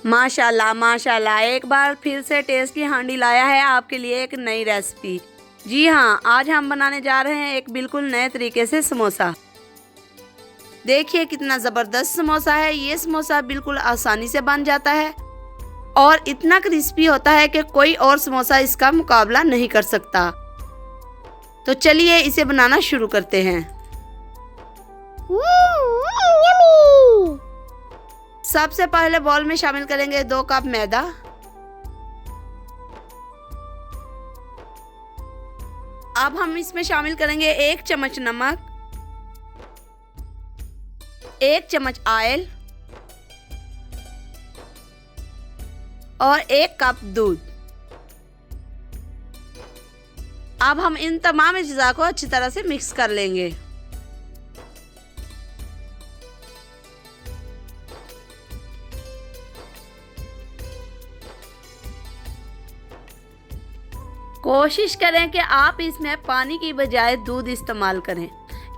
माशाल्लाह माशाल्लाह, एक बार फिर से टेस्ट की हांडी लाया है आपके लिए एक नई रेसिपी। जी हाँ, आज हम बनाने जा रहे हैं एक बिल्कुल नए तरीके से समोसा। देखिए कितना ज़बरदस्त समोसा है। ये समोसा बिल्कुल आसानी से बन जाता है और इतना क्रिस्पी होता है कि कोई और समोसा इसका मुकाबला नहीं कर सकता। तो चलिए इसे बनाना शुरू करते हैं। सबसे पहले बाउल में शामिल करेंगे 2 कप मैदा, अब हम इसमें शामिल करेंगे 1 चम्मच नमक, 1 चम्मच ऑयल और 1 कप दूध। अब हम इन तमाम अज्जा को अच्छी तरह से मिक्स कर लेंगे। कोशिश करें कि आप इसमें पानी की बजाय दूध इस्तेमाल करें,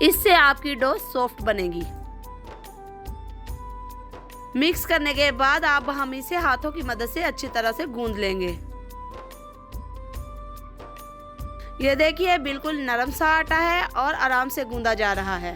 इससे आपकी डो सॉफ्ट बनेगी। मिक्स करने के बाद अब हम इसे हाथों की मदद से अच्छी तरह से गूंद लेंगे। ये देखिए बिल्कुल नरम सा आटा है और आराम से गूंदा जा रहा है।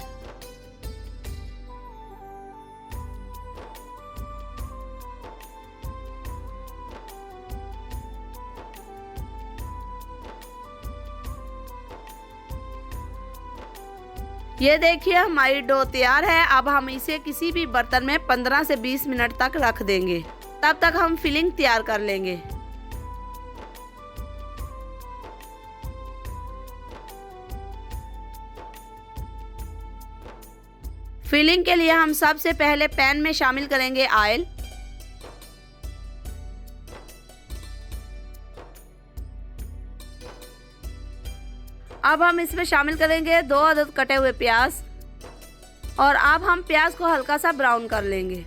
ये देखिए हमारी डो तैयार है। अब हम इसे किसी भी बर्तन में 15 से 20 मिनट तक रख देंगे। तब तक हम फिलिंग तैयार कर लेंगे। फिलिंग के लिए हम सबसे पहले पैन में शामिल करेंगे ऑयल, अब हम इसमें शामिल करेंगे 2 अदद कटे हुए प्याज और अब हम प्याज को हल्का सा ब्राउन कर लेंगे।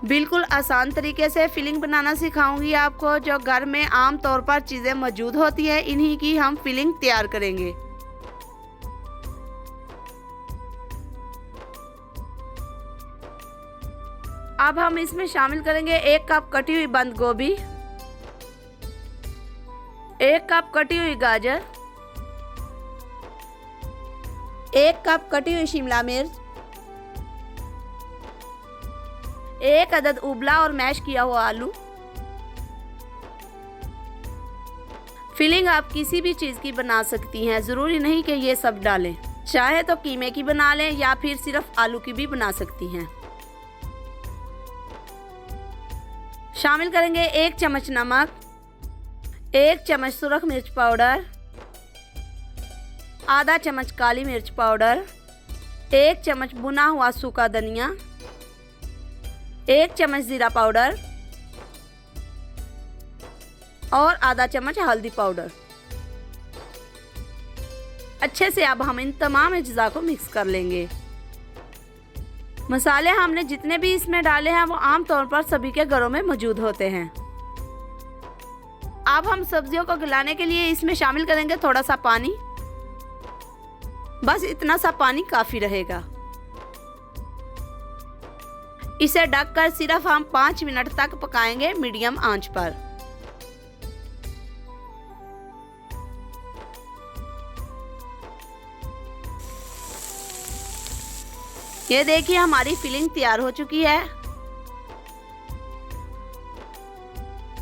बिल्कुल आसान तरीके से फिलिंग बनाना सिखाऊंगी आपको। जो घर में आम तौर पर चीज़ें मौजूद होती है, इन्हीं की हम फिलिंग तैयार करेंगे। अब हम इसमें शामिल करेंगे 1 कप कटी हुई बंद गोभी, 1 कप कटी हुई गाजर, 1 कप कटी हुई शिमला मिर्च, 1 अदद उबला और मैश किया हुआ आलू। फिलिंग आप किसी भी चीज़ की बना सकती हैं, ज़रूरी नहीं कि ये सब डालें। चाहे तो कीमे की बना लें या फिर सिर्फ आलू की भी बना सकती हैं। शामिल करेंगे 1 चम्मच नमक, 1 चम्मच सुरख मिर्च पाउडर, आधा चम्मच काली मिर्च पाउडर, 1 चम्मच भुना हुआ सूखा धनिया, 1 चम्मच जीरा पाउडर और आधा चम्मच हल्दी पाउडर। अच्छे से अब हम इन तमाम अज्जा को मिक्स कर लेंगे। मसाले हमने जितने भी इसमें डाले हैं वो आमतौर पर सभी के घरों में मौजूद होते हैं। अब हम सब्जियों को गलाने के लिए इसमें शामिल करेंगे थोड़ा सा पानी। बस इतना सा पानी काफ़ी रहेगा। इसे ढककर सिर्फ हम 5 मिनट तक पकाएंगे मीडियम आंच पर। ये देखिए हमारी फिलिंग तैयार हो चुकी है।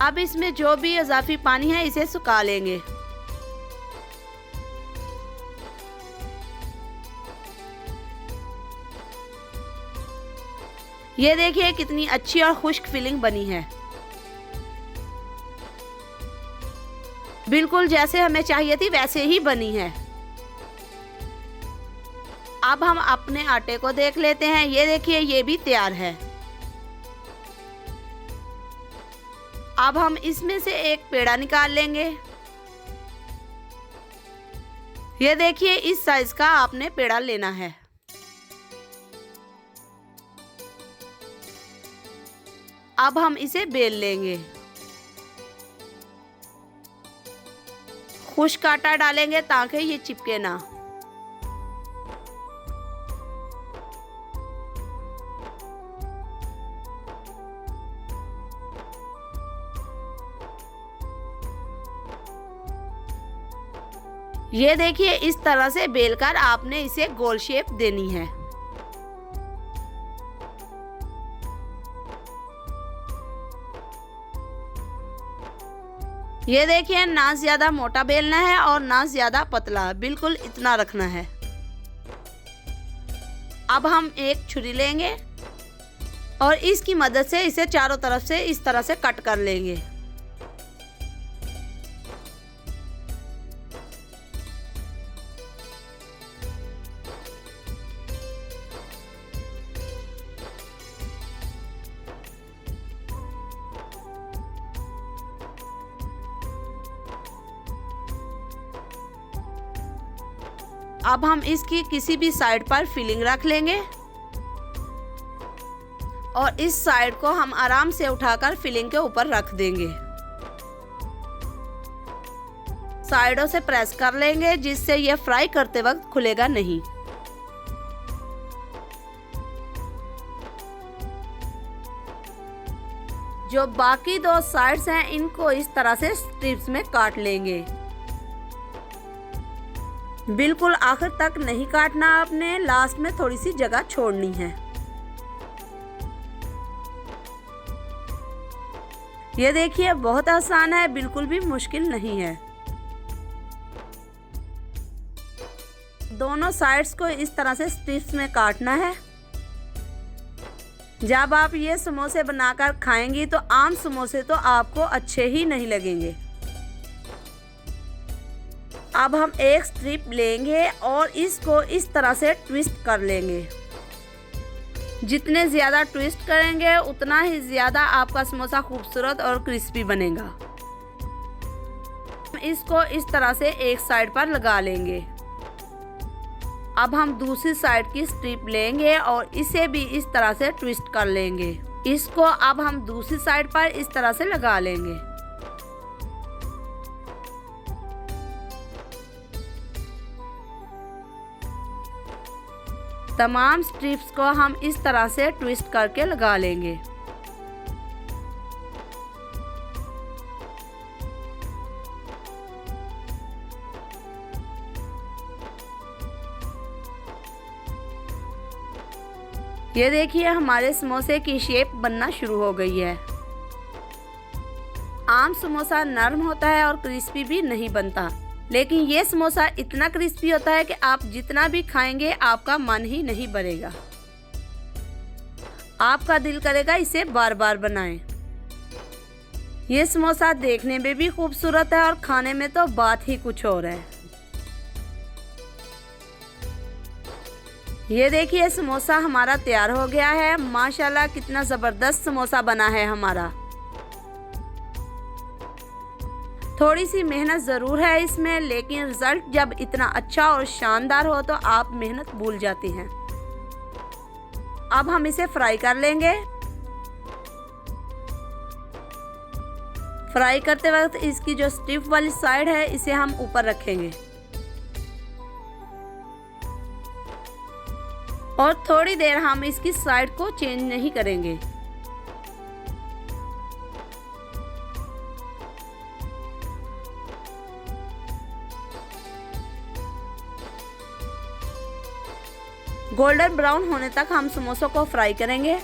अब इसमें जो भी इजाफी पानी है इसे सुखा लेंगे। ये देखिए कितनी अच्छी और खुश्क फिलिंग बनी है, बिल्कुल जैसे हमें चाहिए थी वैसे ही बनी है। अब हम अपने आटे को देख लेते हैं। ये देखिए ये भी तैयार है। अब हम इसमें से एक पेड़ा निकाल लेंगे। ये देखिए इस साइज का आपने पेड़ा लेना है। अब हम इसे बेल लेंगे। खुश्क आटा डालेंगे ताकि ये चिपके ना। ये देखिए, इस तरह से बेलकर आपने इसे गोल शेप देनी है। ये देखिए, ना ज्यादा मोटा बेलना है और ना ज्यादा पतला, बिल्कुल इतना रखना है। अब हम एक छुरी लेंगे और इसकी मदद से इसे चारों तरफ से इस तरह से कट कर लेंगे। अब हम इसकी किसी भी साइड पर फिलिंग रख लेंगे और इस साइड को हम आराम से उठाकर फिलिंग के ऊपर रख देंगे। साइडों से प्रेस कर लेंगे जिससे यह फ्राई करते वक्त खुलेगा नहीं। जो बाकी दो साइड्स हैं इनको इस तरह से स्ट्रिप्स में काट लेंगे। बिल्कुल आखिर तक नहीं काटना आपने, लास्ट में थोड़ी सी जगह छोड़नी है। ये देखिए, बहुत आसान है, बिल्कुल भी मुश्किल नहीं है। दोनों साइड्स को इस तरह से स्ट्रिप्स में काटना है। जब आप ये समोसे बनाकर खाएंगी तो आम समोसे तो आपको अच्छे ही नहीं लगेंगे। अब हम एक स्ट्रिप लेंगे और इसको इस तरह से ट्विस्ट कर लेंगे। जितने ज़्यादा ट्विस्ट करेंगे उतना ही ज़्यादा आपका समोसा खूबसूरत और क्रिस्पी बनेगा। इसको इस तरह से एक साइड पर लगा लेंगे। अब हम दूसरी साइड की स्ट्रिप लेंगे और इसे भी इस तरह से ट्विस्ट कर लेंगे। इसको अब हम दूसरी साइड पर इस तरह से लगा लेंगे। तमाम स्ट्रिप्स को हम इस तरह से ट्विस्ट करके लगा लेंगे। ये देखिए, हमारे समोसे की शेप बनना शुरू हो गई है। आम समोसा नरम होता है और क्रिस्पी भी नहीं बनता, लेकिन ये समोसा इतना क्रिस्पी होता है कि आप जितना भी खाएंगे आपका मन ही नहीं भरेगा। आपका दिल करेगा इसे बार बार बनाएं। ये समोसा देखने में भी खूबसूरत है और खाने में तो बात ही कुछ और है। ये देखिए, समोसा हमारा तैयार हो गया है। माशाल्लाह, कितना ज़बरदस्त समोसा बना है हमारा। थोड़ी सी मेहनत ज़रूर है इसमें, लेकिन रिज़ल्ट जब इतना अच्छा और शानदार हो तो आप मेहनत भूल जाते हैं। अब हम इसे फ्राई कर लेंगे। फ्राई करते वक्त इसकी जो स्टिफ वाली साइड है इसे हम ऊपर रखेंगे और थोड़ी देर हम इसकी साइड को चेंज नहीं करेंगे। गोल्डन ब्राउन होने तक हम समोसों को फ्राई करेंगे।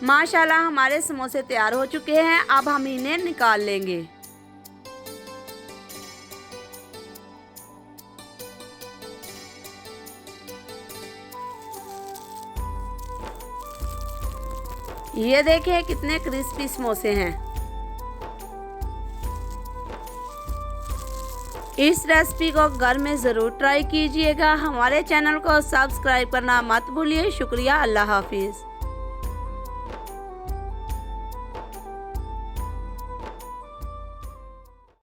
माशाल्लाह, हमारे समोसे तैयार हो चुके हैं। अब हम इन्हें निकाल लेंगे। ये देखिए कितने क्रिस्पी समोसे हैं। इस रेसिपी को घर में ज़रूर ट्राई कीजिएगा। हमारे चैनल को सब्सक्राइब करना मत भूलिए। शुक्रिया। अल्लाह हाफिज़।